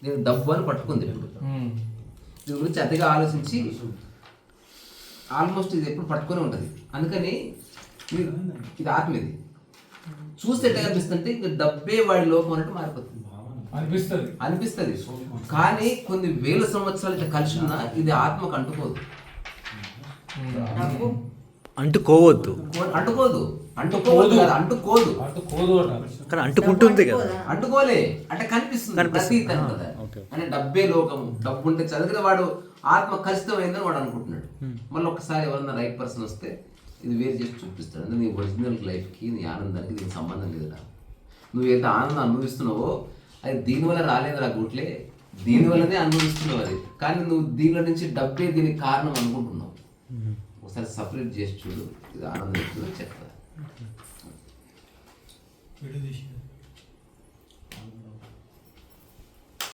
దీనికి డబ్బు అని పట్టుకుంది ఇప్పుడు. దీని గురించి అతిగా ఆలోచించి ఆల్మోస్ట్ ఇది ఎప్పుడు పట్టుకొని ఉంటుంది. అందుకని ఇది ఆత్మ, ఇది చూస్తే ఎట్లా కనిపిస్తుంటే ఇక డబ్బే వాడి లోకం అన్నట్టు మారిపోతుంది అనిపిస్తుంది. కానీ కొన్ని వేల సంవత్సరాలు ఇట్లా కలిసి ఉన్నా ఇది ఆత్మకు అంటుకోదు, అంటుకోవద్దు, అంటుకోదు కానీ అంటుకుంటుంది కదా. అంటుకోలే అంటే కనిపిస్తుంది అంటే డబ్బే లోకం. డబ్బు ఉంటే చదివిన వాడు ఆత్మ ఖచ్చితమైందని వాడు అనుకుంటున్నాడు. మళ్ళీ ఒకసారి ఎవరన్నా రైట్ పర్సన్ వస్తే ఇది వేరు చేసి చూపిస్తాడు. అంటే నీ ఒరిజినల్ లైఫ్కి, నీ ఆనందానికి దీనికి సంబంధం లేదురా. నువ్వేదైతే ఆనందం అనుభవిస్తున్నావో అది దీనివల్ల రాలేదురా గుట్లే, దీనివల్లనే అనుభవిస్తున్నావు అది. కానీ నువ్వు దీనిలో నుంచి డబ్బే దీనికి కారణం అనుకుంటున్నావు. ఒకసారి సపరేట్ చేసి చూడు, ఇది ఆనందం చెప్తా.